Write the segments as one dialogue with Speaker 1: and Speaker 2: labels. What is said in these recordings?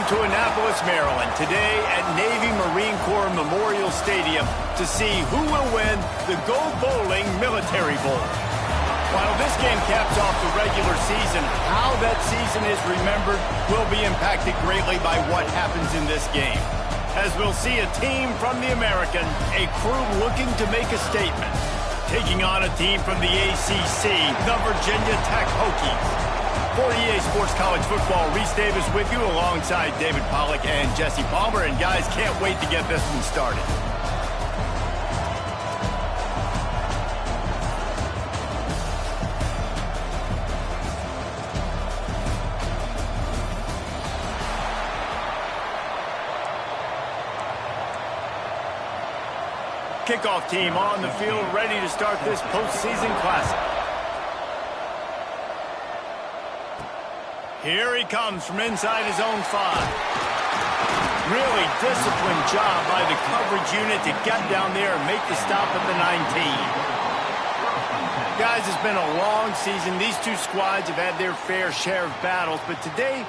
Speaker 1: to Annapolis, Maryland, today at Navy Marine Corps Memorial Stadium to see who will win the Go Bowling Military Bowl. While this game caps off the regular season, how that season is remembered will be impacted greatly by what happens in this game. As we'll see a team from the American, a crew looking to make a statement, taking on a team from the ACC, the Virginia Tech Hokies. For EA Sports College Football, Reese Davis with you alongside David Pollack and Jesse Palmer. And guys, can't wait to get this one started. Kickoff team on the field, ready to start this postseason classic. Here he comes from inside his own 5. Really disciplined job by the coverage unit to get down there and make the stop at the 19. Guys, it's been a long season. These two squads have had their fair share of battles, but today,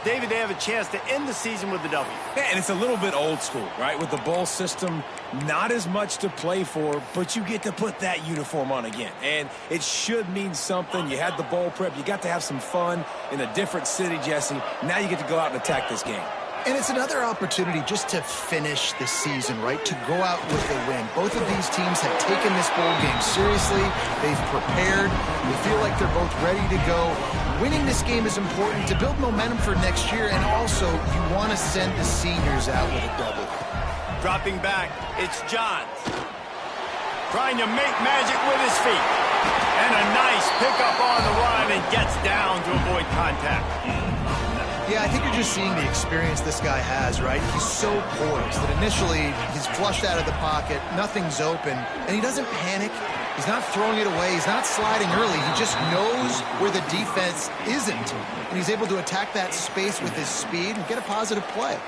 Speaker 1: David, they have a chance to end the season with a W.
Speaker 2: Yeah, and it's a little bit old school, right? With the bowl system, not as much to play for, but you get to put that uniform on again. And it should mean something. You had the bowl prep. You got to have some fun in a different city, Jesse. Now you get to go out and attack this game.
Speaker 3: And it's another opportunity just to finish the season, right? To go out with a win. Both of these teams have taken this bowl game seriously. They've prepared. They feel like they're both ready to go. Winning this game is important to build momentum for next year, and also you want to send the seniors out with a double.
Speaker 1: Dropping back, it's Johns. Trying to make magic with his feet. And a nice pickup on the run and gets down to avoid contact.
Speaker 3: Yeah, I think you're just seeing the experience this guy has, right? He's so poised that initially he's flushed out of the pocket, nothing's open, and he doesn't panic. He's not throwing it away. He's not sliding early. He just knows where the defense isn't, and he's able to attack that space with his speed and get a positive play.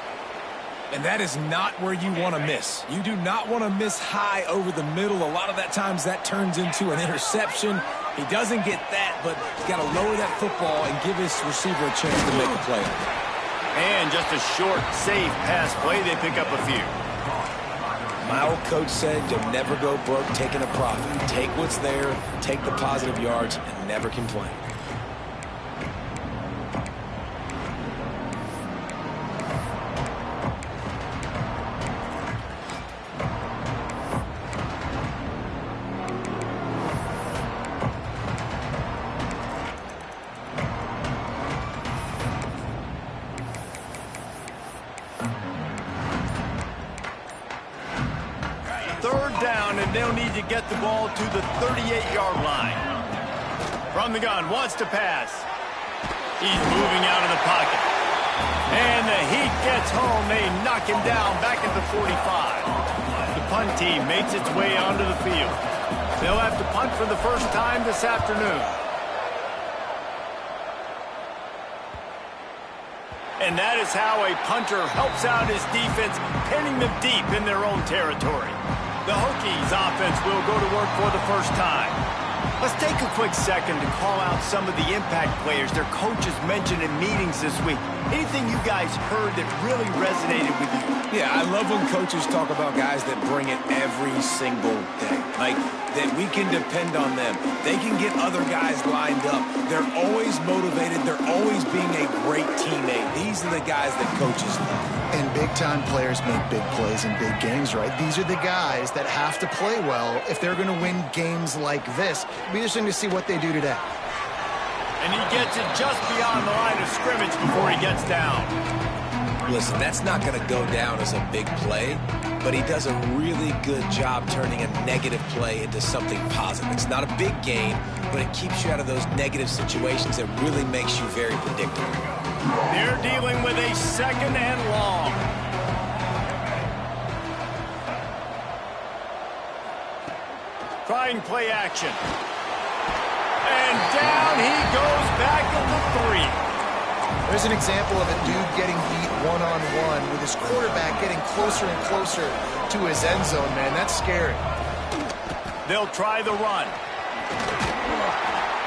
Speaker 2: And that is not where you want to miss. You do not want to miss high over the middle. A lot of that times that turns into an interception. He doesn't get that, but he's got to lower that football and give his receiver a chance to make a play.
Speaker 1: And just a short, safe pass play. They pick up a few.
Speaker 2: My old coach said you'll never go broke taking a profit. Take what's there, take the positive yards, and never complain.
Speaker 1: Third down, and they'll need to get the ball to the 38-yard line. From the gun, wants to pass. He's moving out of the pocket. And the heat gets home. They knock him down back at the 45. The punt team makes its way onto the field. They'll have to punt for the first time this afternoon. And that is how a punter helps out his defense, pinning them deep in their own territory. The Hokies offense will go to work for the first time. Let's take a quick second to call out some of the impact players their coaches mentioned in meetings this week. Anything you guys heard that really resonated with you?
Speaker 2: Yeah, I love when coaches talk about guys that bring it every single day. Like, that we can depend on them. They can get other guys lined up. They're always motivated. They're always being a great teammate. These are the guys that coaches love.
Speaker 3: And big-time players make big plays in big games, right? These are the guys that have to play well if they're going to win games like this. It'll be interesting to see what they do today.
Speaker 1: And he gets it just beyond the line of scrimmage before he gets down.
Speaker 2: Listen, that's not going to go down as a big play, but he does a really good job turning a negative play into something positive. It's not a big gain, but it keeps you out of those negative situations that really makes you very predictable.
Speaker 1: They're dealing with a second and long. Trying play action. And down he goes back at the 3.
Speaker 3: There's an example of a dude getting beat one-on-one with his quarterback getting closer and closer to his end zone, man. That's scary.
Speaker 1: They'll try the run.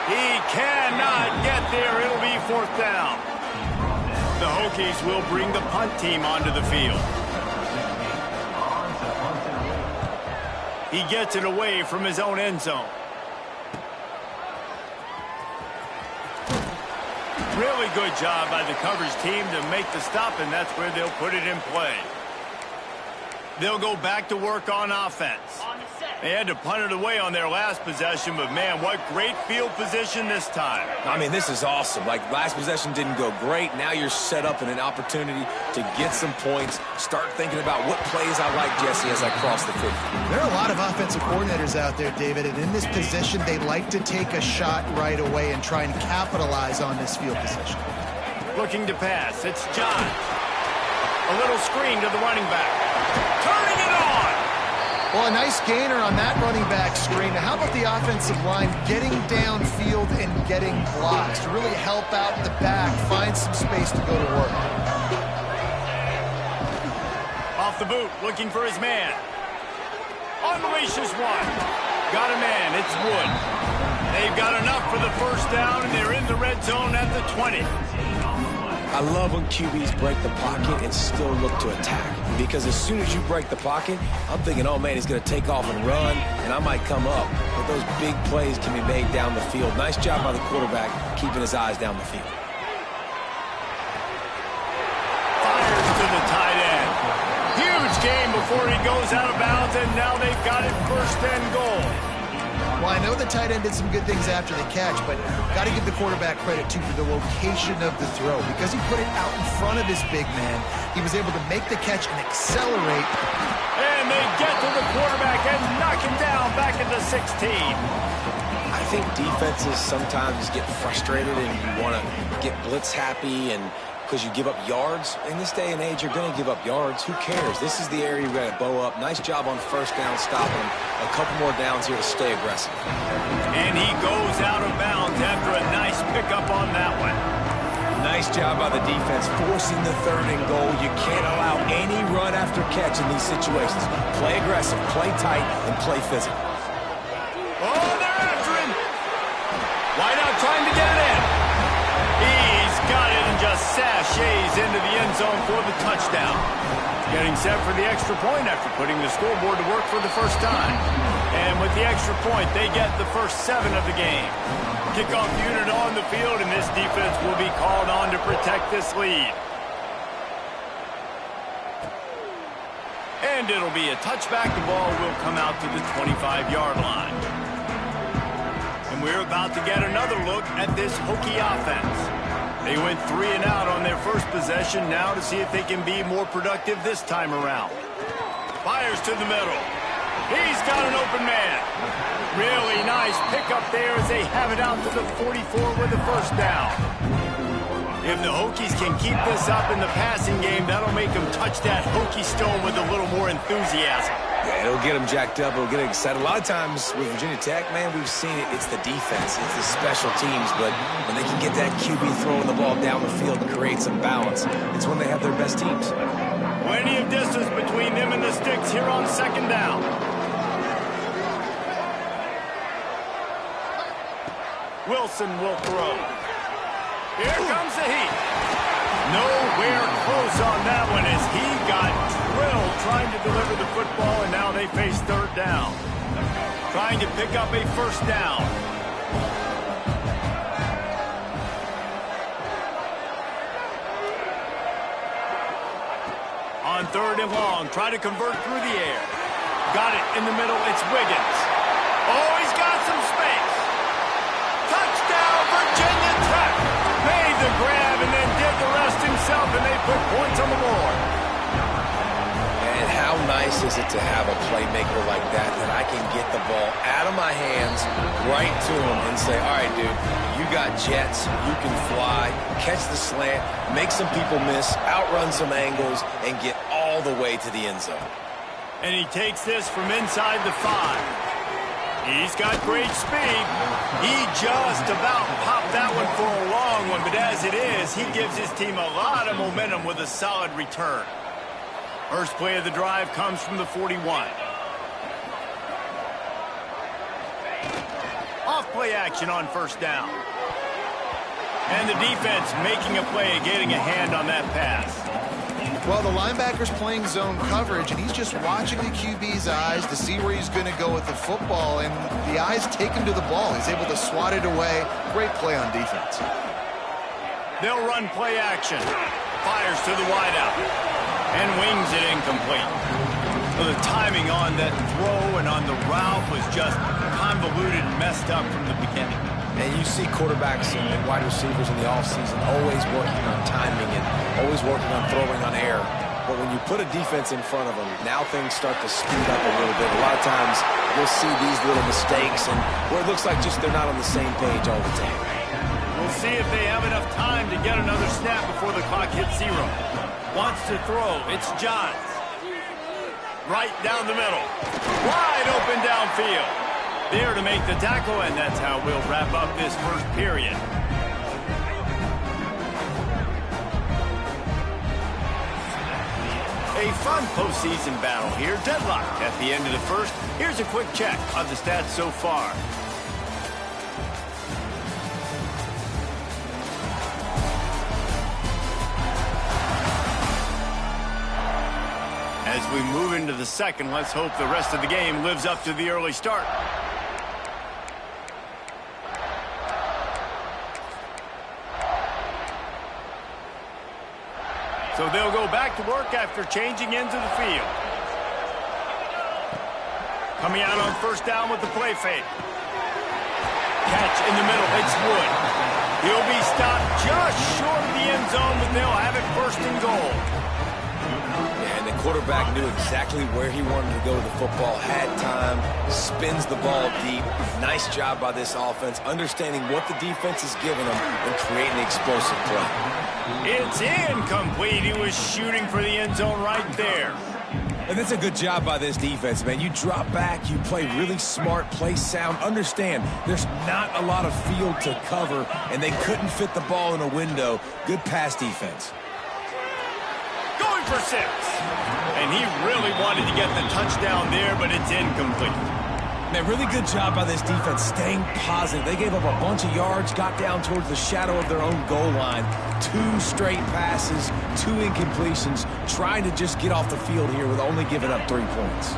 Speaker 1: He cannot get there. It'll be fourth down. The Hokies will bring the punt team onto the field. He gets it away from his own end zone. Really good job by the coverage team to make the stop, and that's where they'll put it in play. They'll go back to work on offense. They had to punt it away on their last possession, but man, what great field position this time.
Speaker 2: I mean, this is awesome. Like, last possession didn't go great. Now you're set up in an opportunity to get some points. Start thinking about what plays I like, Jesse, as I cross the 50.
Speaker 3: There are a lot of offensive coordinators out there, David, and in this position, they like to take a shot right away and try and capitalize on this field position.
Speaker 1: Looking to pass. It's John. A little screen to the running back. Turning it on!
Speaker 3: Well, a nice gainer on that running back screen. Now, how about the offensive line getting downfield and getting blocks to really help out the back, find some space to go to work?
Speaker 1: Off the boot, looking for his man. Unleashes one. Got a man, it's Wood. They've got enough for the first down, and they're in the red zone at the 20.
Speaker 2: I love when QBs break the pocket and still look to attack. Because as soon as you break the pocket, I'm thinking, oh, man, he's going to take off and run, and I might come up. But those big plays can be made down the field. Nice job by the quarterback keeping his eyes down the field.
Speaker 1: Fires to the tight end. Huge game before he goes out of bounds, and now they've got it first and goal.
Speaker 3: Well, I know the tight end did some good things after the catch, but got to give the quarterback credit, too, for the location of the throw. Because he put it out in front of his big man, he was able to make the catch and accelerate.
Speaker 1: And they get to the quarterback and knock him down back at the 16.
Speaker 2: I think defenses sometimes get frustrated and you want to get blitz happy and because you give up yards. In this day and age, you're going to give up yards. Who cares? This is the area you've got to bow up. Nice job on first down, stopping him. A couple more downs here to stay aggressive.
Speaker 1: And he goes out of bounds after a nice pickup on that one.
Speaker 2: Nice job by the defense, forcing the third and goal. You can't allow any run after catch in these situations. Play aggressive, play tight, and play physical.
Speaker 1: Oh, they're after him. Wideout trying to get it in. He's got it and just sashays into the end zone for the touchdown. Getting set for the extra point after putting the scoreboard to work for the first time. And with the extra point, they get the first 7 of the game. Kickoff unit on the field, and this defense will be called on to protect this lead. And it'll be a touchback. The ball will come out to the 25-yard line. And we're about to get another look at this Hokie offense. They went 3 and out on their first possession, now to see if they can be more productive this time around. Fires to the middle. He's got an open man. Really nice pickup there as they have it out to the 44 with the first down. If the Hokies can keep this up in the passing game, that'll make them touch that Hokie stone with a little more enthusiasm.
Speaker 2: Yeah, it'll get them jacked up. It'll get them excited. A lot of times with Virginia Tech, man, we've seen it. It's the defense. It's the special teams. But when they can get that QB throwing the ball down the field and create some balance, it's when they have their best teams.
Speaker 1: Plenty of distance between them and the sticks here on second down. Wilson will throw. Here comes the heat. Nowhere close on that one as he got drilled trying to deliver the football, and now they face third down. Trying to pick up a first down. On third and long, try to convert through the air. Got it in the middle, it's Wiggins. Oh, he's got some space. Touchdown, Virginia Tech. Made the grab and then did the rest himself, and they put points on the board.
Speaker 2: And how nice is it to have a playmaker like that I can get the ball out of my hands right to him and say, all right, dude, you got jets, you can fly, catch the slant, make some people miss, outrun some angles, and get all the way to the end zone.
Speaker 1: And he takes this from inside the 5. He's got great speed. He just about popped that one for a long one, but as it is, he gives his team a lot of momentum with a solid return. First play of the drive comes from the 41. Off play action on first down. And the defense making a play, getting a hand on that pass.
Speaker 3: Well, the linebacker's playing zone coverage, and he's just watching the QB's eyes to see where he's going to go with the football, and the eyes take him to the ball. He's able to swat it away. Great play on defense.
Speaker 1: They'll run play action. Fires to the wideout. And wings it incomplete. Well, the timing on that throw and on the route was just convoluted and messed up from the beginning.
Speaker 2: And you see quarterbacks and wide receivers in the offseason always working on timing and always working on throwing on air. But when you put a defense in front of them, now things start to speed up a little bit. A lot of times you'll see these little mistakes and where it looks like just they're not on the same page all the time.
Speaker 1: We'll see if they have enough time to get another snap before the clock hits 0. Wants to throw. It's Johns. Right down the middle. Wide open downfield. There to make the tackle, and that's how we'll wrap up this first period. A fun postseason battle here. Deadlocked at the end of the first. Here's a quick check of the stats so far. As we move into the second, let's hope the rest of the game lives up to the early start. So they'll go back to work after changing into the field. Coming out on first down with the play fake. Catch in the middle. It's Wood. He'll be stopped just short of the end zone, but they'll have it first and goal.
Speaker 2: Yeah, and the quarterback knew exactly where he wanted to go with the football, had time, spins the ball deep. Nice job by this offense, understanding what the defense is giving them and creating explosive play.
Speaker 1: It's incomplete. He was shooting for the end zone right there.
Speaker 2: And that's a good job by this defense, man. You drop back, you play really smart, play sound. Understand, there's not a lot of field to cover, and they couldn't fit the ball in a window. Good pass defense.
Speaker 1: Going for 6. And he really wanted to get the touchdown there, but it's incomplete.
Speaker 2: Man, really good job by this defense staying positive. They gave up a bunch of yards, got down towards the shadow of their own goal line. 2 straight passes, 2 incompletions, trying to just get off the field here with only giving up 3 points.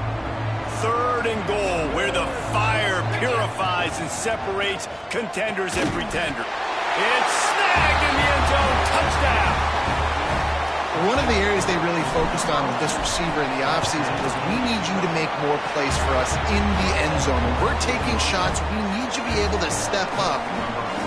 Speaker 1: 3rd and goal, where the fire purifies and separates contenders and pretenders. It's snagged in the end zone. Touchdown.
Speaker 3: One of the areas they really focused on with this receiver in the offseason was, we need you to make more plays for us in the end zone. When we're taking shots, we need you to be able to step up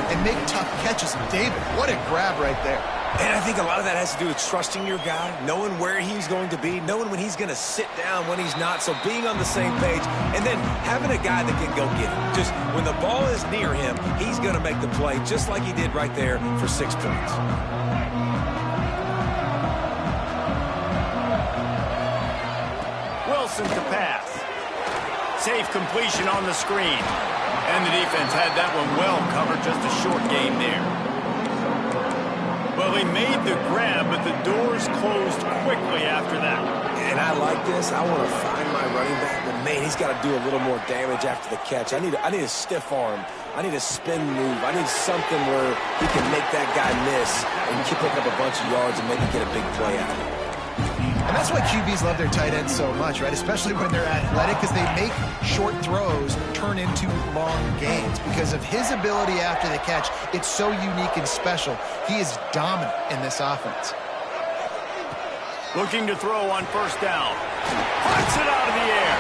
Speaker 3: and make tough catches. And David, what a grab right there.
Speaker 2: And I think a lot of that has to do with trusting your guy, knowing where he's going to be, knowing when he's going to sit down, when he's not. So being on the same page, and then having a guy that can go get it. Just when the ball is near him, he's going to make the play, just like he did right there for 6 points.
Speaker 1: Wilson to pass. Safe completion on the screen. And the defense had that one well covered. Just a short game there. Well, he made the grab, but the doors closed quickly after that.
Speaker 2: And I like this. I want to find my running back, but man, he's got to do a little more damage after the catch. I need a stiff arm. I need a spin move. I need something where he can make that guy miss and pick up a bunch of yards and maybe get a big play out of it.
Speaker 3: And that's why QBs love their tight ends so much, right? Especially when they're athletic, because they make short throws turn into long gains. Because of his ability after the catch, it's so unique and special. He is dominant in this offense.
Speaker 1: Looking to throw on first down. Punts it out of the air.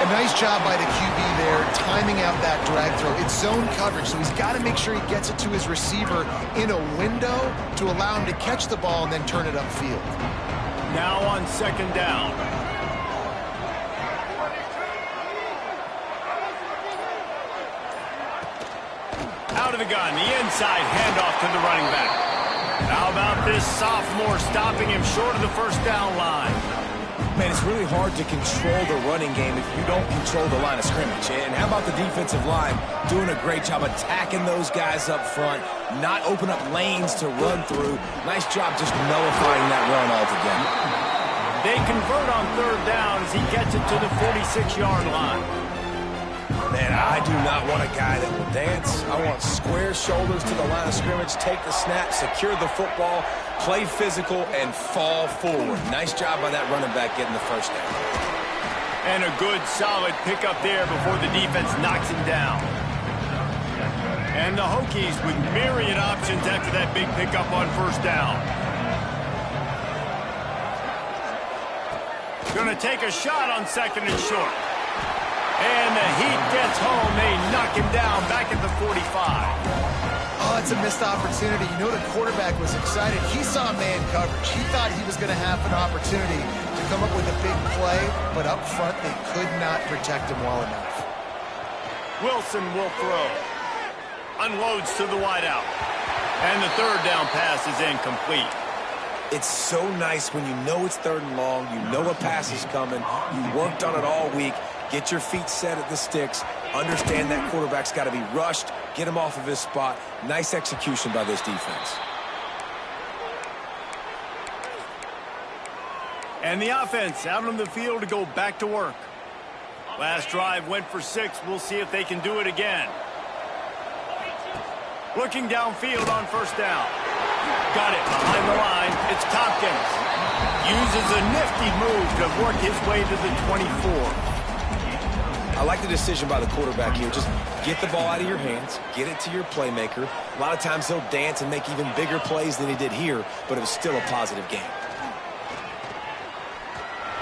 Speaker 3: A nice job by the QB there, timing out that drag throw. It's zone coverage, so he's got to make sure he gets it to his receiver in a window to allow him to catch the ball and then turn it upfield.
Speaker 1: Now on second down. Out of the gun, the inside handoff to the running back. How about this sophomore stopping him short of the first down line?
Speaker 2: Man, it's really hard to control the running game if you don't control the line of scrimmage. And how about the defensive line doing a great job attacking those guys up front, not open up lanes to run through. Nice job just nullifying that run altogether.
Speaker 1: They convert on third down as he gets it to the 46-yard line.
Speaker 2: Man, I do not want a guy that will dance. I want square shoulders to the line of scrimmage, take the snap, secure the football, play physical, and fall forward. Nice job by that running back getting the first down.
Speaker 1: And a good, solid pickup there before the defense knocks him down. And the Hokies with myriad options after that big pickup on first down. Going to take a shot on second and short. And the heat gets home. They knock him down back at the 45.
Speaker 3: Oh, it's a missed opportunity. You know the quarterback was excited. He saw man coverage. He thought he was going to have an opportunity to come up with a big play, but up front they could not protect him well enough.
Speaker 1: Wilson will throw. Unloads to the wideout. And the third down pass is incomplete.
Speaker 2: It's so nice when you know it's third and long, you know a pass is coming, you worked on it all week, get your feet set at the sticks, understand that quarterback's got to be rushed, get him off of his spot. Nice execution by this defense.
Speaker 1: And the offense out on the field to go back to work. Last drive went for 6. We'll see if they can do it again. Looking downfield on first down. Got it behind the line. It's Tompkins. Uses a nifty move to work his way to the 24.
Speaker 2: I like the decision by the quarterback here. Just get the ball out of your hands, get it to your playmaker. A lot of times he'll dance and make even bigger plays than he did here, but it was still a positive game.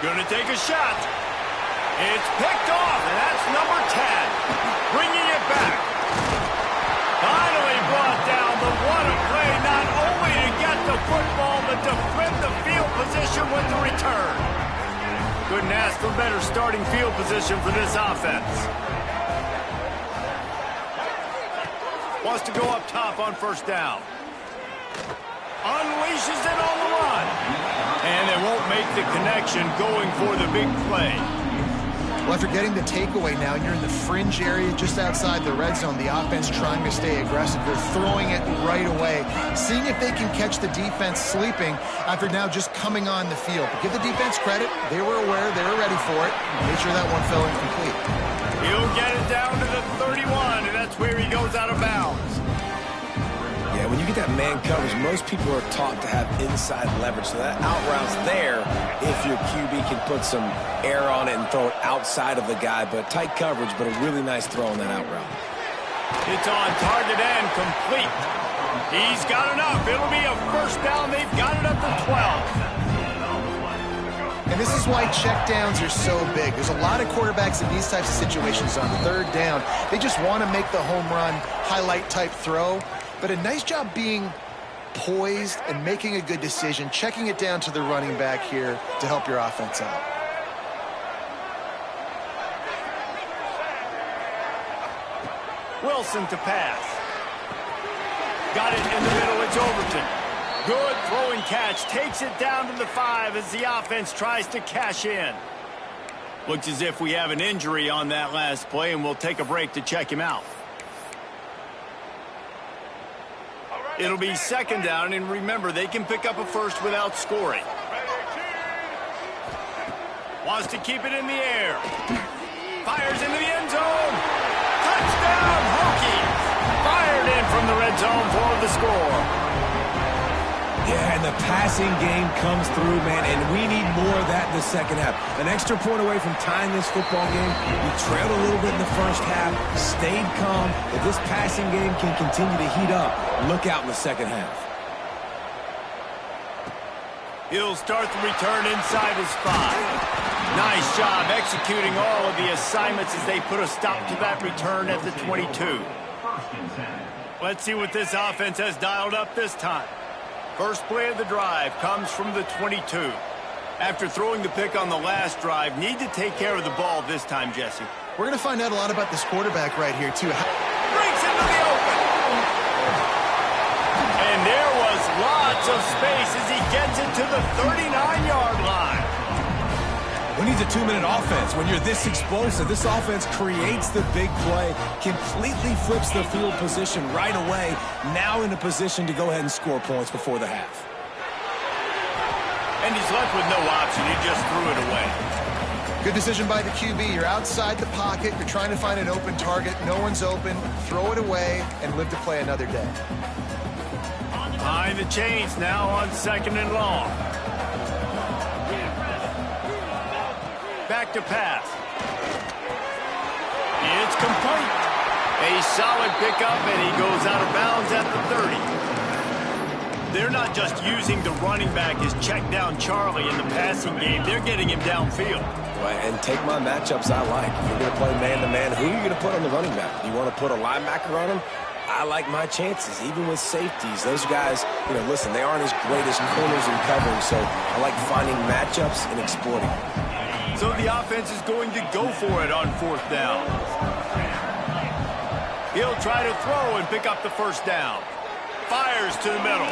Speaker 1: Gonna take a shot. It's picked off, and that's number 10. Bringing it back. Finally brought down, but what a play, not only to get the football, but to flip the field position with the return. Couldn't ask for better starting field position for this offense. Wants to go up top on first down. Unleashes it on the run. And they won't make the connection going for the big play.
Speaker 3: Well, after getting the takeaway now, you're in the fringe area just outside the red zone. The offense trying to stay aggressive. They're throwing it right away, seeing if they can catch the defense sleeping after now just coming on the field. But give the defense credit. They were aware. They were ready for it. Make sure that one fell incomplete.
Speaker 1: He'll get it down to the 31, and that's where he goes out of bounds.
Speaker 2: Yeah, when you get that man coverage, most people are taught to have inside leverage. So that out route's there if your QB can put some air on it and throw it outside of the guy. But tight coverage, but a really nice throw on that out route.
Speaker 1: It's on target and complete. He's got enough. It'll be a first down. They've got it up to 12.
Speaker 3: And this is why checkdowns are so big. There's a lot of quarterbacks in these types of situations on third down. They just want to make the home run, highlight type throw. But a nice job being poised and making a good decision, checking it down to the running back here to help your offense out.
Speaker 1: Wilson to pass. Got it in the middle. It's Overton. Good throwing catch. Takes it down to the 5 as the offense tries to cash in. Looks as if we have an injury on that last play, and we'll take a break to check him out. It'll be second down, and remember, they can pick up a first without scoring. Wants to keep it in the air. Fires into the end zone. Touchdown, Hokies. Fired in from the red zone for the score.
Speaker 2: Yeah, and the passing game comes through, man, and we need more of that in the second half. An extra point away from tying this football game. We trailed a little bit in the first half, stayed calm. If this passing game can continue to heat up, look out in the second half.
Speaker 1: He'll start the return inside his 5. Nice job executing all of the assignments as they put a stop to that return at the 22. Let's see what this offense has dialed up this time. First play of the drive comes from the 22. After throwing the pick on the last drive, need to take care of the ball this time, Jesse.
Speaker 3: We're going to find out a lot about this quarterback right here, too.
Speaker 1: Breaks into the open. And there was lots of space as he gets it to the 39-yard line.
Speaker 2: We need a 2-minute offense. When you're this explosive, this offense creates the big play, completely flips the field position right away, now in a position to go ahead and score points before the half.
Speaker 1: And he's left with no option. He just threw it away.
Speaker 3: Good decision by the QB. You're outside the pocket. You're trying to find an open target. No one's open. Throw it away and live to play another day.
Speaker 1: Behind the chains now on 2nd and long. Back to pass. It's complete. A solid pickup, and he goes out of bounds at the 30. They're not just using the running back as check down Charlie in the passing game. They're getting him downfield.
Speaker 2: And take my matchups I like. If you're going to play man-to-man, who are you going to put on the running back? You want to put a linebacker on him? I like my chances, even with safeties. Those guys, listen, they aren't as great as corners in covering, so I like finding matchups and exploiting.
Speaker 1: So the offense is going to go for it on 4th down. He'll try to throw and pick up the 1st down. Fires to the middle.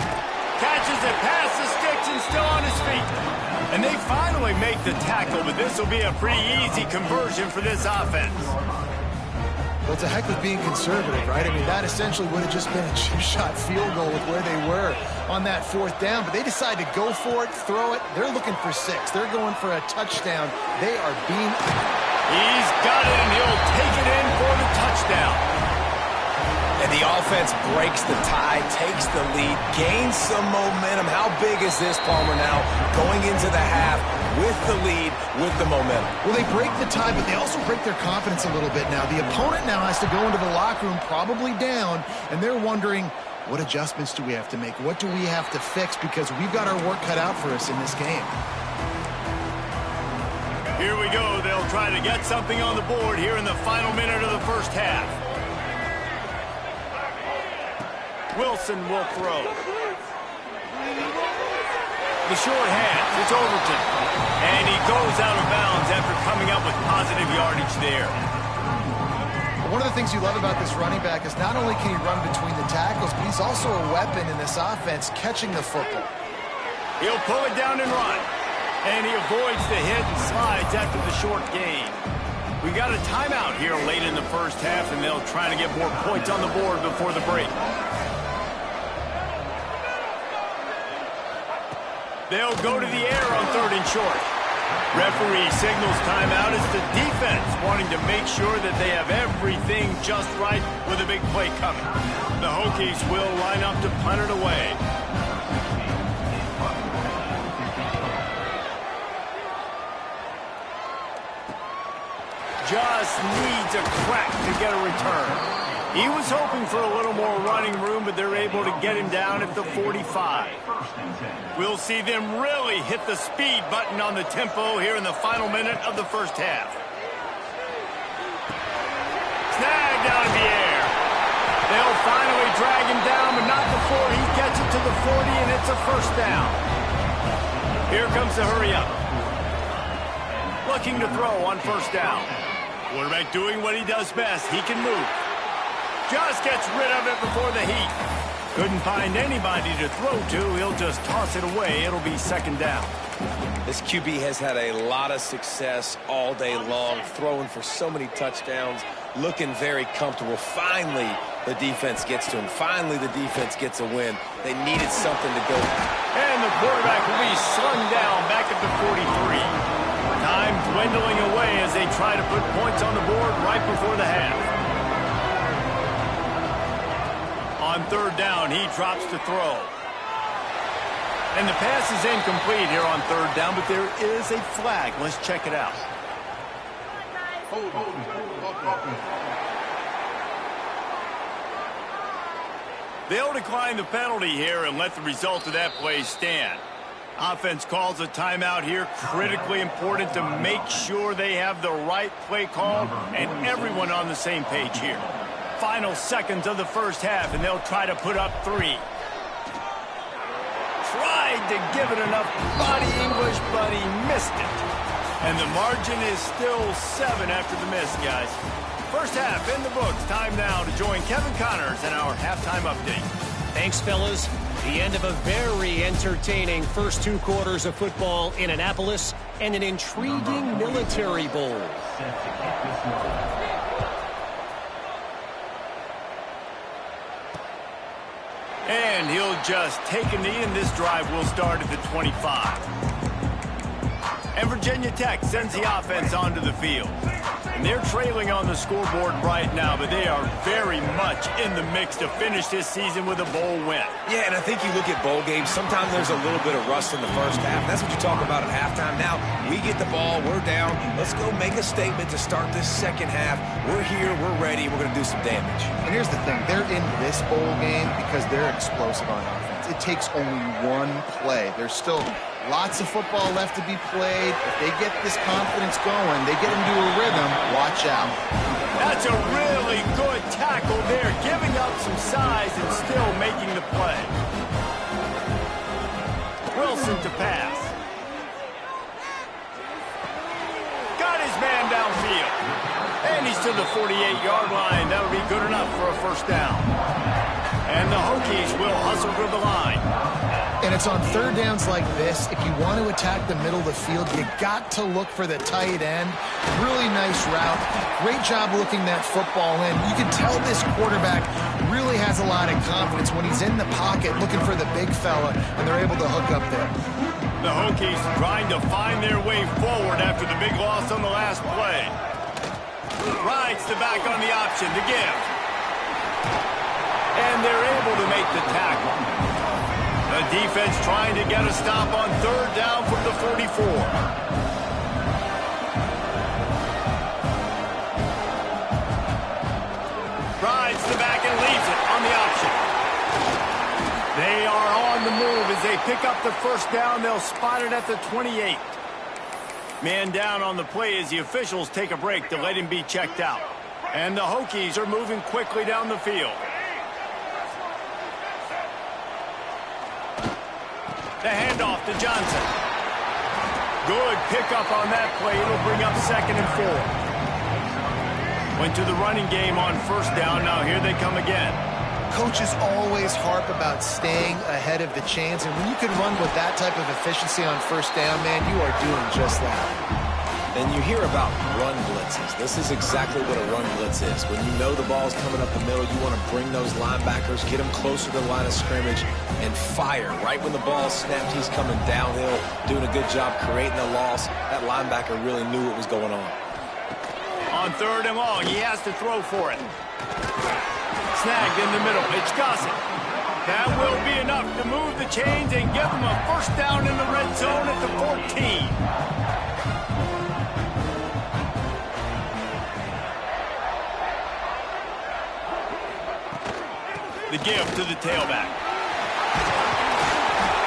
Speaker 1: Catches it past the sticks and still on his feet. And they finally make the tackle, but this will be a pretty easy conversion for this offense.
Speaker 3: Well, it's a heck of being conservative, right? I mean, that essentially would have just been a chip-shot field goal with where they were on that 4th down. But they decide to go for it, throw it. They're looking for 6. They're going for a touchdown. They are being...
Speaker 1: He's got it, and he'll take it in for the touchdown.
Speaker 2: And the offense breaks the tie, takes the lead, gains some momentum. How big is this, Palmer, now going into the half with the lead, with the momentum?
Speaker 3: Well, they break the tie, but they also break their confidence a little bit now. The opponent now has to go into the locker room probably down, and they're wondering, what adjustments do we have to make? What do we have to fix? Because we've got our work cut out for us in this game.
Speaker 1: Here we go. They'll try to get something on the board here in the final minute of the 1st half. Wilson will throw. The short hands, it's Overton. And he goes out of bounds after coming up with positive yardage there.
Speaker 3: One of the things you love about this running back is not only can he run between the tackles, but he's also a weapon in this offense catching the football.
Speaker 1: He'll pull it down and run. And he avoids the hit and slides after the short gain. We got a timeout here late in the 1st half, and they'll try to get more points on the board before the break. They'll go to the air on 3rd and short. Referee signals timeout as the defense wanting to make sure that they have everything just right with a big play coming. The Hokies will line up to punt it away. Just needs a crack to get a return. He was hoping for a little more running room, but they're able to get him down at the 45. We'll see them really hit the speed button on the tempo here in the final minute of the 1st half. Snagged out of the air. They'll finally drag him down, but not before he gets it to the 40, and it's a 1st down. Here comes the hurry up. Looking to throw on 1st down. Quarterback doing what he does best. He can move. Just gets rid of it before the heat. Couldn't find anybody to throw to. He'll just toss it away. It'll be 2nd down.
Speaker 2: This QB has had a lot of success all day long, throwing for so many touchdowns, looking very comfortable. Finally, the defense gets to him. Finally, the defense gets a win. They needed something to go.
Speaker 1: And the quarterback will be slung down back at the 43. Time dwindling away as they try to put points on the board right before the half. On 3rd down, he drops to throw. And the pass is incomplete here on 3rd down, but there is a flag. Let's check it out. They'll decline the penalty here and let the result of that play stand. Offense calls a timeout here. Critically important to make sure they have the right play call and everyone on the same page here. Final seconds of the 1st half, and they'll try to put up 3. Tried to give it enough body English, but he missed it. And the margin is still 7 after the miss, guys. 1st half in the books. Time now to join Kevin Connors in our halftime update.
Speaker 4: Thanks, fellas. The end of a very entertaining first 2 quarters of football in Annapolis and an intriguing Military Bowl.
Speaker 1: And he'll just take a knee, and this drive will start at the 25. And Virginia Tech sends the offense onto the field. And they're trailing on the scoreboard right now, but they are very much in the mix to finish this season with a bowl win.
Speaker 2: Yeah, and I think you look at bowl games, sometimes there's a little bit of rust in the first half. That's what you talk about at halftime. Now, we get the ball, we're down. Let's go make a statement to start this second half. We're here, we're ready, we're going to do some damage.
Speaker 3: And here's the thing. They're in this bowl game because they're explosive on offense. It takes only one play. There's still lots of football left to be played. If they get this confidence going, they get into a rhythm, watch out.
Speaker 1: That's a really good tackle there, giving up some size and still making the play. Wilson to pass. Got his man downfield. And he's to the 48-yard line. That'll be good enough for a first down. And the Hokies will hustle to the line.
Speaker 3: And it's on third downs like this. If you want to attack the middle of the field, you got to look for the tight end. Really nice route. Great job looking that football in. You can tell this quarterback really has a lot of confidence when he's in the pocket looking for the big fella, and they're able to hook up there.
Speaker 1: The Hokies trying to find their way forward after the big loss on the last play. Rides the back on the option to give. And they're able to make the tackle. The defense trying to get a stop on third down from the 44. Rides the back and leaves it on the option. They are on the move as they pick up the first down. They'll spot it at the 28. Man down on the play as the officials take a break to let him be checked out. And the Hokies are moving quickly down the field. The handoff to Johnson. Good pickup on that play. It'll bring up 2nd and 4. Went to the running game on first down. Now here they come again.
Speaker 3: Coaches always harp about staying ahead of the chains, and when you can run with that type of efficiency on first down, man, you are doing just that.
Speaker 2: And you hear about run blitzes. This is exactly what a run blitz is. When you know the ball's coming up the middle, you want to bring those linebackers, get them closer to the line of scrimmage, and fire. Right when the ball snapped, he's coming downhill, doing a good job creating a loss. That linebacker really knew what was going on.
Speaker 1: On third and long, he has to throw for it. Snagged in the middle. It's Gossett. That will be enough to move the chains and give them a first down in the red zone at the 14. The give to the tailback.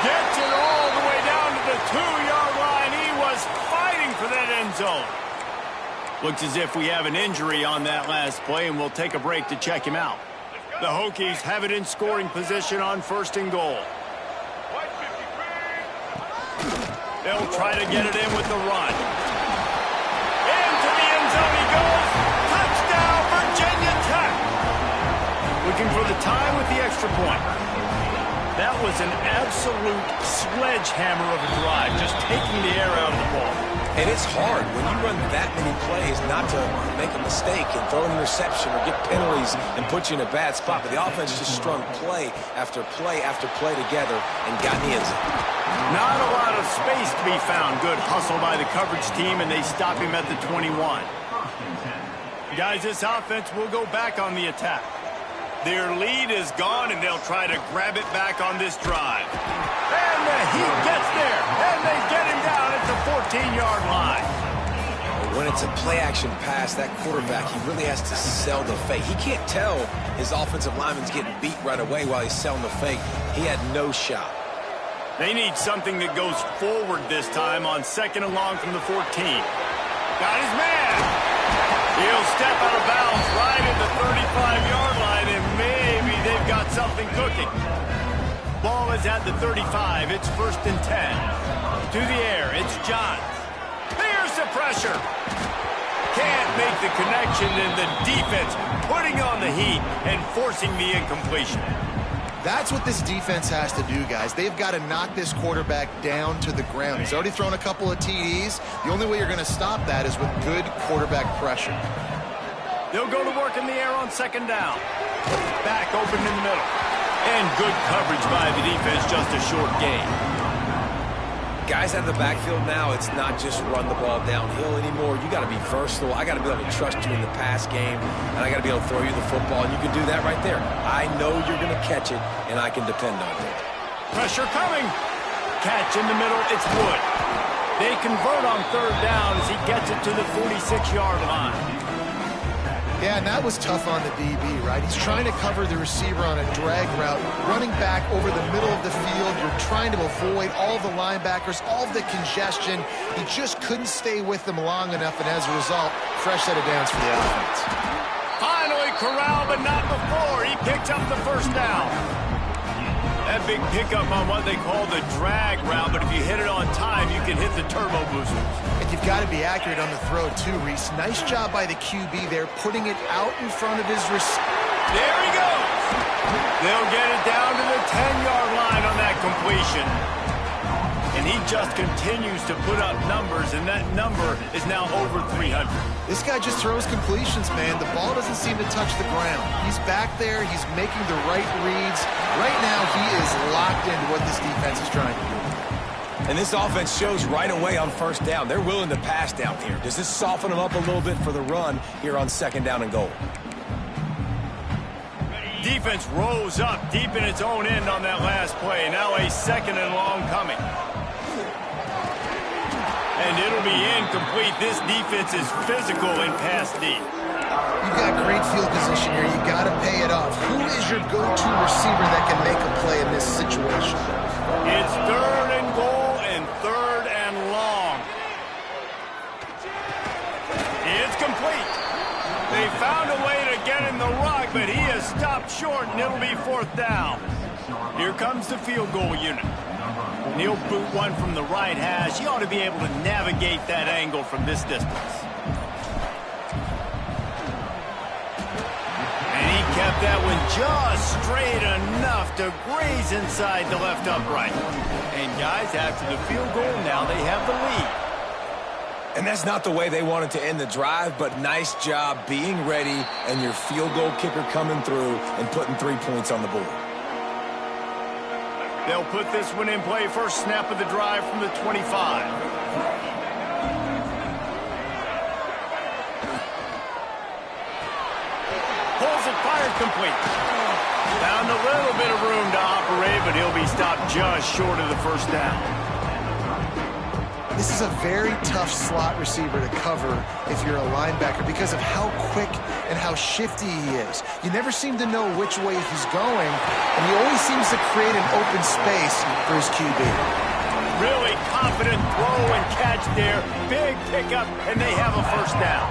Speaker 1: Gets it all the way down to the 2-yard line. He was fighting for that end zone. Looks as if we have an injury on that last play, and we'll take a break to check him out. The Hokies have it in scoring position on 1st and goal. They'll try to get it in with the run. Into the end zone he goes. Touchdown, Virginia Tech. Looking for the tie with the extra point. That was an absolute sledgehammer of a drive, just taking the air out of the ball.
Speaker 2: And it's hard when you run that many plays not to make a mistake and throw an interception or get penalties and put you in a bad spot. But the offense just strung play after play after play together and got in the end zone.
Speaker 1: Not a lot of space to be found. Good hustle by the coverage team, and they stop him at the 21. Guys, this offense will go back on the attack. Their lead is gone, and they'll try to grab it back on this drive. And he gets there, and they get him down at the 14-yard line.
Speaker 2: When it's a play-action pass, that quarterback, he really has to sell the fake. He can't tell his offensive lineman's getting beat right away while he's selling the fake. He had no shot.
Speaker 1: They need something that goes forward this time on 2nd and long from the 14. Got his man. He'll step out of bounds right at the 35-yard line, and maybe they've got something cooking. Ball is at the 35. It's 1st and 10. To the air, it's Johns. There's the pressure. Can't make the connection, and the defense putting on the heat and forcing the incompletion.
Speaker 3: That's what this defense has to do, guys. They've got to knock this quarterback down to the ground. He's already thrown a couple of TDs. The only way you're going to stop that is with good quarterback pressure.
Speaker 1: They'll go to work in the air on 2nd down. Back open in the middle. And good coverage by the defense, just a short gain.
Speaker 2: guys out of the backfield now, it's not just run the ball downhill anymore. You got to be versatile. I got to be able to trust you in the pass game, and I got to be able to throw you the football, and you can do that right there. I know you're going to catch it, and I can depend on it.
Speaker 1: Pressure coming. Catch in the middle. It's Wood. They convert on third down as he gets it to the 46-yard line.
Speaker 3: Yeah, and that was tough on the DB, right? He's trying to cover the receiver on a drag route, running back over the middle of the field. You're trying to avoid all the linebackers, all the congestion. He just couldn't stay with them long enough, and as a result, fresh set of downs for the offense.
Speaker 1: Finally corralled, but not before. He picks up the first down. That big pickup on what they call the drag route, but if you hit it on time, you can hit the turbo boosters.
Speaker 3: And you've got to be accurate on the throw, too, Reese. Nice job by the QB there, putting it out in front of his receiver.
Speaker 1: There he goes. They'll get it down to the 10-yard line on that completion. And he just continues to put up numbers, and that number is now over 300.
Speaker 3: This guy just throws completions, man. The ball doesn't seem to touch the ground. He's back there. He's making the right reads. Right now, he is locked into what this defense is trying to do.
Speaker 2: And this offense shows right away on first down. They're willing to pass down here. Does this soften them up a little bit for the run here on second down and goal?
Speaker 1: Defense rose up deep in its own end on that last play. Now a second and long coming. And it'll be incomplete. This defense is physical in pass D.
Speaker 3: You've got great field position here. You got to pay it off. Who is your go-to receiver that can make a play in this situation?
Speaker 1: It's third and goal and third and long. It's complete. They found a way to get in the rug, but he has stopped short, and it'll be fourth down. Here comes the field goal unit. And he'll boot one from the right hash. He ought to be able to navigate that angle from this distance. And he kept that one just straight enough to graze inside the left upright. And guys, after the field goal, now they have the lead.
Speaker 2: And that's not the way they wanted to end the drive, but nice job being ready and your field goal kicker coming through and putting 3 points on the board.
Speaker 1: They'll put this one in play. First snap of the drive from the 25. Pulls it, fired, complete. Found a little bit of room to operate, but he'll be stopped just short of the first down.
Speaker 3: This is a very tough slot receiver to cover if you're a linebacker because of how quick and how shifty he is. You never seem to know which way he's going, and he always seems to create an open space for his QB.
Speaker 1: Really confident throw and catch there. Big pickup, and they have a first down.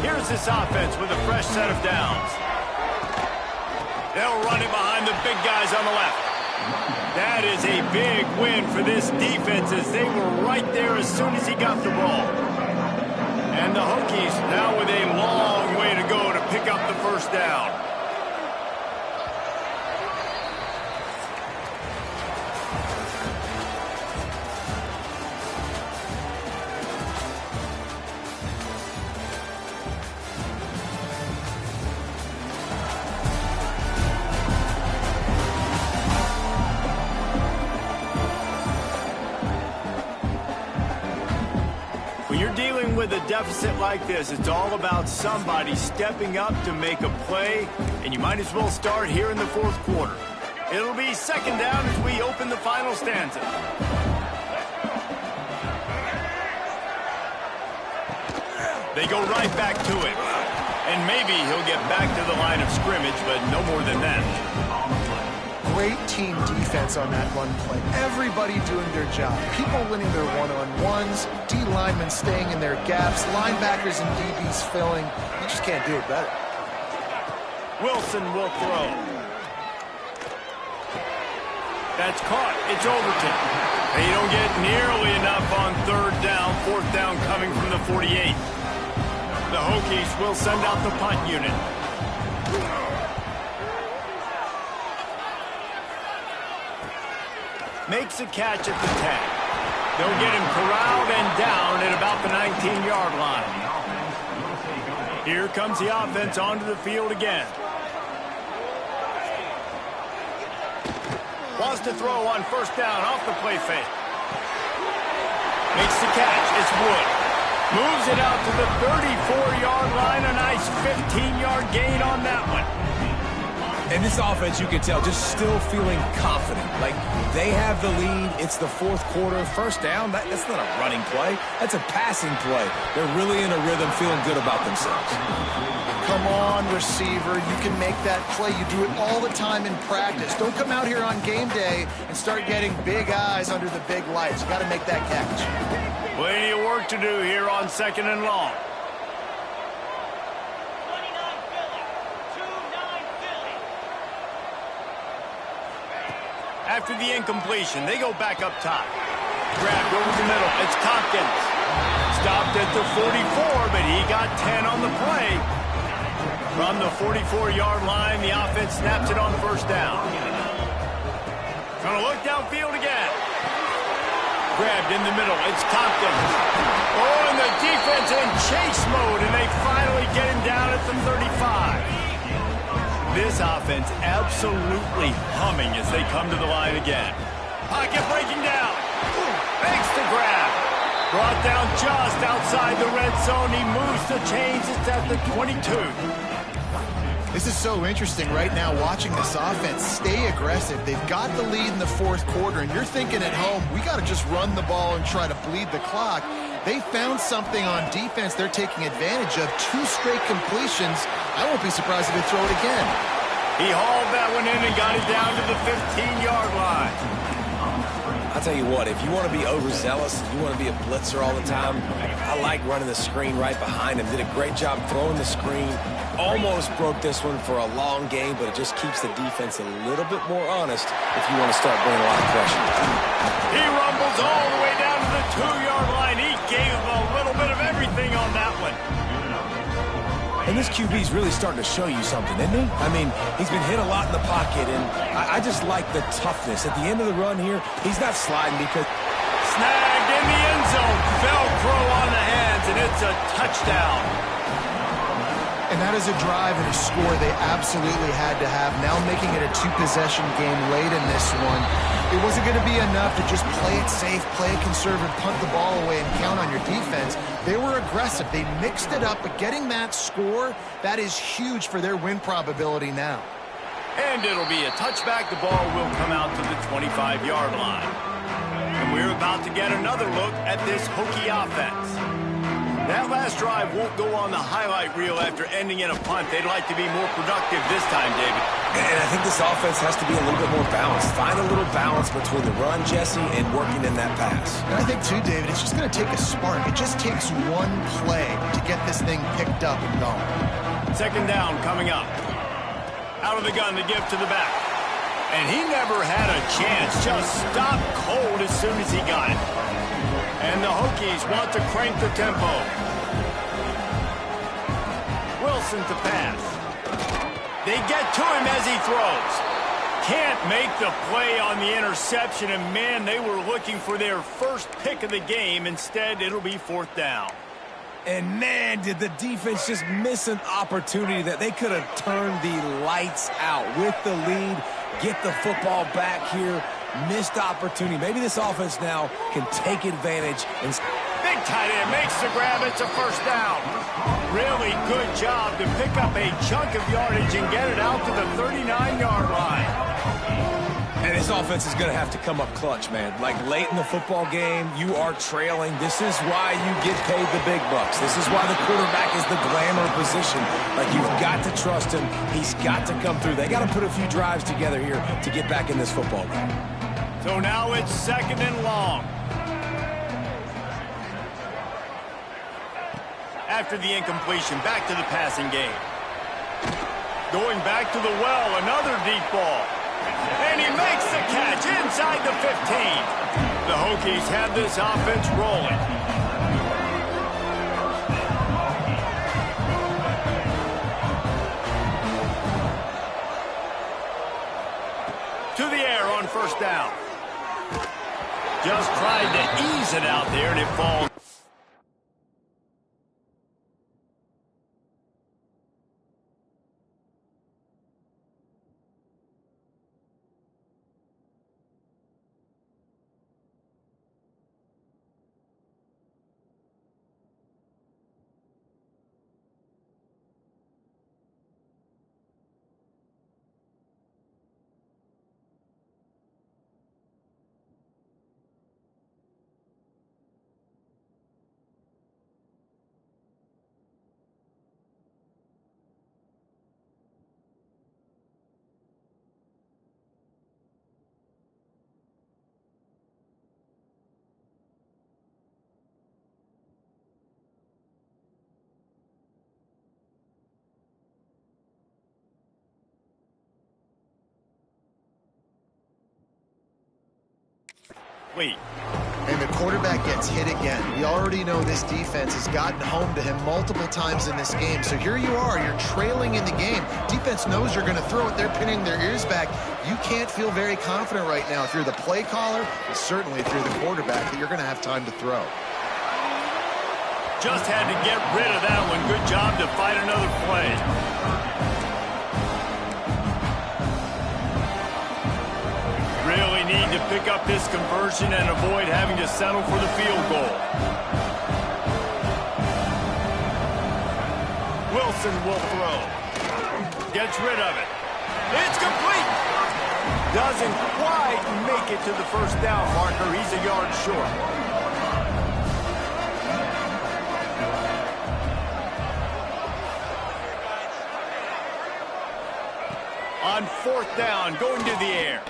Speaker 1: Here's this offense with a fresh set of downs. They'll run it behind the big guys on the left. That is a big win for this defense as they were right there as soon as he got the ball. And the Hokies now with a long way to go to pick up the first down. With a deficit like this, it's all about somebody stepping up to make a play, and you might as well start here in the fourth quarter. It'll be second down as we open the final stanza. They go right back to it, and maybe he'll get back to the line of scrimmage, but no more than that.
Speaker 3: Great team defense on that run play. Everybody doing their job. People winning their one-on-ones, D linemen staying in their gaps, linebackers and DBs filling. You just can't do it better.
Speaker 1: Wilson will throw. That's caught. It's Overton. They don't get nearly enough on third down. Fourth down coming from the 48. The Hokies will send out the punt unit. Makes a catch at the 10. They'll get him corralled and down at about the 19-yard line. Here comes the offense onto the field again. Wants to throw on first down off the play fake. Makes the catch. It's Wood. Moves it out to the 34-yard line. A nice 15-yard gain on that one.
Speaker 2: And this offense, you can tell, just still feeling confident. Like, they have the lead. It's the fourth quarter. First down, that's not a running play. That's a passing play. They're really in a rhythm, feeling good about themselves.
Speaker 3: Come on, receiver. You can make that play. You do it all the time in practice. Don't come out here on game day and start getting big eyes under the big lights. You got to make that catch.
Speaker 1: Plenty of work to do here on 2nd and long. After the incompletion, they go back up top. Grabbed over the middle. It's Tompkins. Stopped at the 44, but he got 10 on the play. From the 44-yard line, the offense snaps it on first down. Gonna look downfield again. Grabbed in the middle. It's Tompkins. Oh, and the defense in chase mode, and they finally get him down at the 35. This offense absolutely humming as they come to the line again. Pocket breaking down. Makes the grab. Brought down just outside the red zone. He moves the chains. It's at the 22.
Speaker 3: This is so interesting right now watching this offense stay aggressive. They've got the lead in the fourth quarter, and you're thinking at home, we got to just run the ball and try to bleed the clock. They found something on defense they're taking advantage of. 2 straight completions. I won't be surprised if they throw it again.
Speaker 1: He hauled that one in and got it down to the 15-yard line.
Speaker 2: I'll tell you what, if you want to be overzealous, you want to be a blitzer all the time, I like running the screen right behind him. Did a great job throwing the screen. Almost broke this one for a long game, but it just keeps the defense a little bit more honest if you want to start bringing a lot of pressure.
Speaker 1: He rumbles all the way down to the 2-yard line. He gave him a little bit of everything on that one.
Speaker 2: And this QB's really starting to show you something, isn't he? I mean, he's been hit a lot in the pocket, and I just like the toughness. At the end of the run here, he's not sliding because...
Speaker 1: Snagged in the end zone. Velcro on the hands, and it's a touchdown.
Speaker 3: And that is a drive and a score they absolutely had to have. Now making it a 2-possession game late in this one. It wasn't going to be enough to just play it safe, play it conservative, punt the ball away, and count on your defense. They were aggressive. They mixed it up, but getting that score, that is huge for their win probability now.
Speaker 1: And it'll be a touchback. The ball will come out to the 25-yard line. And we're about to get another look at this Hokie offense. That last drive won't go on the highlight reel after ending in a punt. They'd like to be more productive this time, David.
Speaker 2: And I think this offense has to be a little bit more balanced. Find a little balance between the run, Jesse, and working in that pass.
Speaker 3: And I think, too, David, it's just going to take a spark. It just takes one play to get this thing picked up and going.
Speaker 1: 2nd down coming up. Out of the gun to give to the back. And he never had a chance. Just stopped cold as soon as he got it. And the Hokies want to crank the tempo. Wilson to pass. They get to him as he throws. Can't make the play on the interception, and man, they were looking for their first pick of the game. Instead, it'll be 4th down.
Speaker 2: And man, did the defense just miss an opportunity that they could have turned the lights out with the lead, get the football back here. Missed opportunity. Maybe this offense now can take advantage. And
Speaker 1: big tight end makes the grab. It's a 1st down. Really good job to pick up a chunk of yardage and get it out to the 39-yard line.
Speaker 2: And this offense is going to have to come up clutch, man. Like late in the football game, you are trailing. This is why you get paid the big bucks. This is why the quarterback is the glamour position. Like, you've got to trust him. He's got to come through. They got to put a few drives together here to get back in this football game.
Speaker 1: So now it's 2nd and long. After the incompletion, back to the passing game. Going back to the well, another deep ball. And he makes the catch inside the 15. The Hokies have this offense rolling. To the air on 1st down. Just tried to ease it out there, and it falls. incomplete.
Speaker 3: And the quarterback gets hit again. We already know this defense has gotten home to him multiple times in this game. So here you are, you're trailing in the game. Defense knows you're going to throw it. They're pinning their ears back. You can't feel very confident right now if you're the play caller, and certainly if you're the quarterback, that you're going to have time to throw.
Speaker 1: Just had to get rid of that one. Good job to fight another play. Really need to pick up this conversion and avoid having to settle for the field goal. Wilson will throw. Gets rid of it. It's complete. Doesn't quite make it to the first down marker. He's a yard short. On fourth down, going to the air.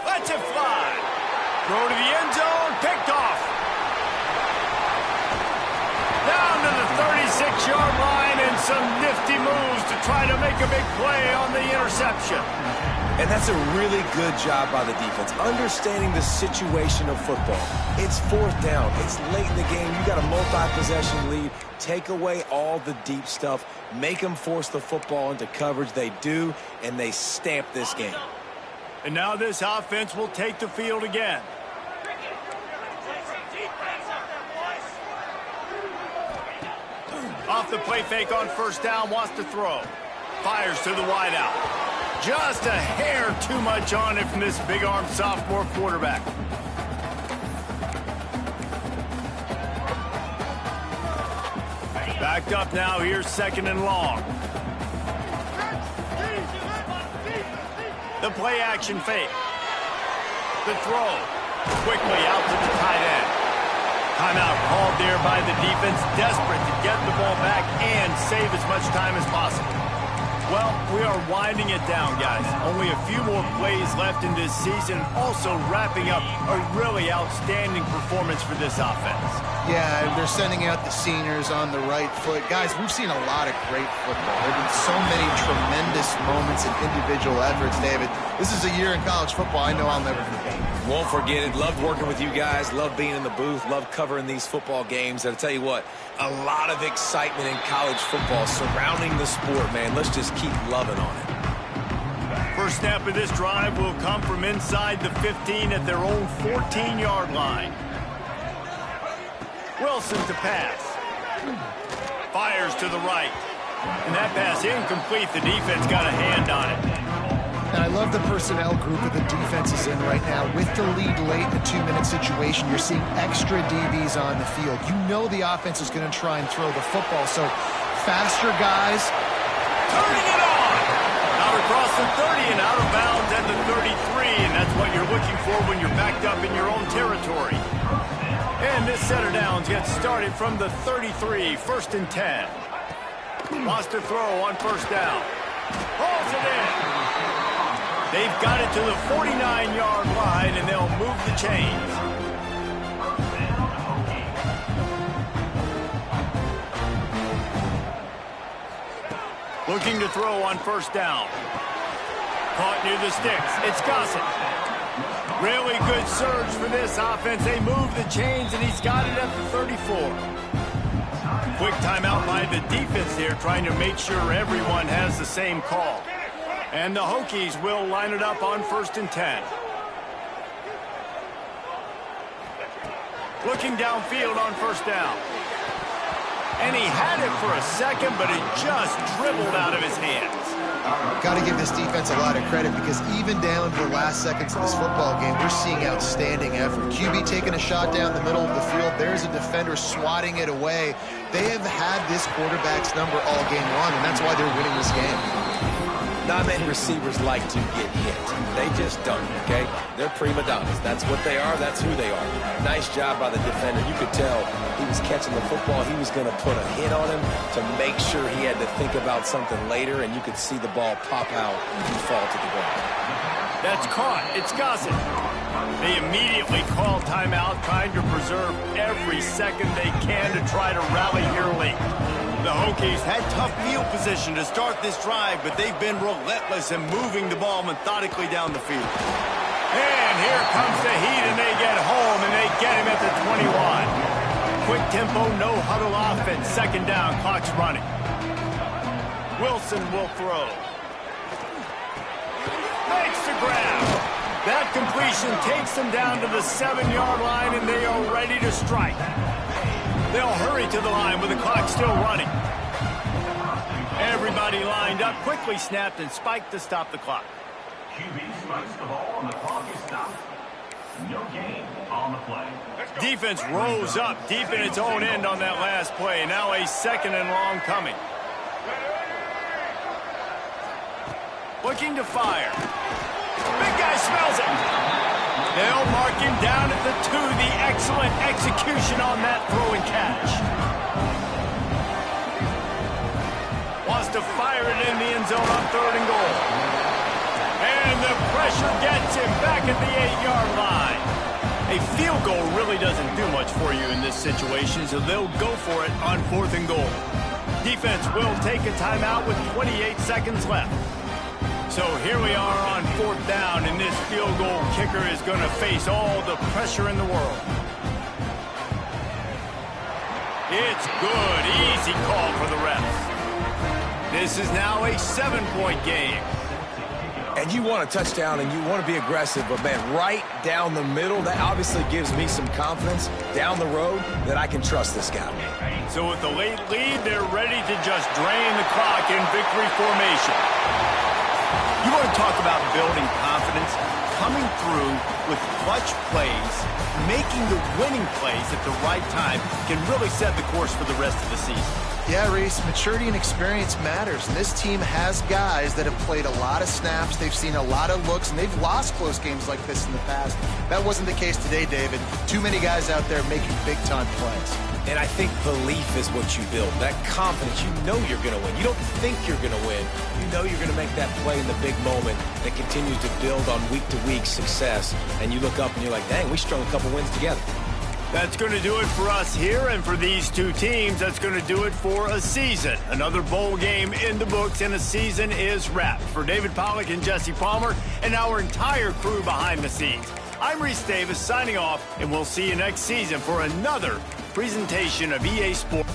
Speaker 1: Lets it fly. Throw to the end zone, picked off. Down to the 36-yard line and some nifty moves to try to make a big play on the interception.
Speaker 2: And that's a really good job by the defense, understanding the situation of football. It's fourth down. It's late in the game. You got a multi-possession lead. Take away all the deep stuff. Make them force the football into coverage. They do, and they stamp this game.
Speaker 1: And now this offense will take the field again. Off the play fake on first down, wants to throw. Fires to the wideout. Just a hair too much on it from this big-armed sophomore quarterback. Backed up now, here's second and long. The play action fake. The throw. Quickly out to the tight end. Timeout called there by the defense, desperate to get the ball back and save as much time as possible. Well, we are winding it down, guys. Only a few more plays left in this season. Also wrapping up a really outstanding performance for this offense.
Speaker 3: Yeah, they're sending out the seniors on the right foot. Guys, we've seen a lot of great football. There have been so many tremendous moments and individual efforts, David. This is a year in college football I know I'll never forget.
Speaker 2: Won't forget it. Loved working with you guys. Loved being in the booth. Loved covering these football games. And I'll tell you what, a lot of excitement in college football surrounding the sport, man. Let's just keep loving on it.
Speaker 1: First snap of this drive will come from inside the 15 at their own 14-yard line. Wilson to pass. Fires to the right. And that pass incomplete. The defense got a hand on it.
Speaker 3: And I love the personnel group that the defense is in right now. With the lead late in a 2-minute situation, you're seeing extra DBs on the field. You know the offense is going to try and throw the football, so faster guys.
Speaker 1: Turning it on! Out across the 30 and out of bounds at the 33, and that's what you're looking for when you're backed up in your own territory. And this setter downs gets started from the 33, first and 10. Wants to throw on first down. Hauls it in. They've got it to the 49-yard line, and they'll move the chains. Looking to throw on first down. Caught near the sticks. It's Gossett. Really good surge for this offense. They move the chains, and he's got it at the 34. Quick timeout by the defense there, trying to make sure everyone has the same call. And the Hokies will line it up on first and 10. Looking downfield on first down. And he had it for a second, but it just dribbled out of his hands.
Speaker 3: Got to give this defense a lot of credit because even down to the last seconds of this football game, we're seeing outstanding effort. QB taking a shot down the middle of the field. There's a defender swatting it away. They have had this quarterback's number all game long, and that's why they're winning this game.
Speaker 2: Not many receivers like to get hit. They just don't, okay? They're prima donnas. That's what they are. That's who they are. Nice job by the defender. You could tell he was catching the football. He was going to put a hit on him to make sure he had to think about something later, and you could see the ball pop out and fall to the ground.
Speaker 1: That's caught. It's Gossett. They immediately call timeout, trying to preserve every second they can to try to rally here late. The Hokies had tough field position to start this drive, but they've been relentless in moving the ball methodically down the field. And here comes the heat, and they get home, and they get him at the 21. Quick tempo, no huddle offense. Second down, clock's running. Wilson will throw. Makes the grab. That completion takes them down to the 7-yard line, and they are ready to strike. They'll hurry to the line with the clock still running. Everybody lined up, quickly snapped and spiked to stop the clock.
Speaker 5: QB strikes the ball, and the clock is stopped. No gain on the play.
Speaker 1: Defense rose up deep in its own end on that last play. Now a second and long coming. Looking to fire. Big guy smells it. They'll mark him down at the 2. The excellent execution on that throw and catch. Wants to fire it in the end zone on 3rd and goal. And the pressure gets him back at the 8-yard line. A field goal really doesn't do much for you in this situation, so they'll go for it on 4th and goal. Defense will take a timeout with 28 seconds left. So here we are on 4th down, and this field goal kicker is going to face all the pressure in the world. It's good. Easy call for the refs. This is now a 7-point game.
Speaker 2: And you want a touchdown and you want to be aggressive, but, man, right down the middle, that obviously gives me some confidence down the road that I can trust this guy.
Speaker 1: So with the late lead, they're ready to just drain the clock in victory formation. You want to talk about building confidence? Coming through with clutch plays, making the winning plays at the right time can really set the course for the rest of the season.
Speaker 3: Yeah, Reese, maturity and experience matters. And this team has guys that have played a lot of snaps. They've seen a lot of looks, and they've lost close games like this in the past. That wasn't the case today, David. Too many guys out there making big-time plays.
Speaker 2: And I think belief is what you build. That confidence, you know you're going to win. You don't think you're going to win. You know you're going to make that play in the big moment that continues to build on week-to-week success. And you look up and you're like, dang, we strung a couple wins together.
Speaker 1: That's going to do it for us here, and for these two teams, that's going to do it for a season. Another bowl game in the books, and a season is wrapped. For David Pollack and Jesse Palmer and our entire crew behind the scenes, I'm Reese Davis signing off, and we'll see you next season for another presentation of EA Sports.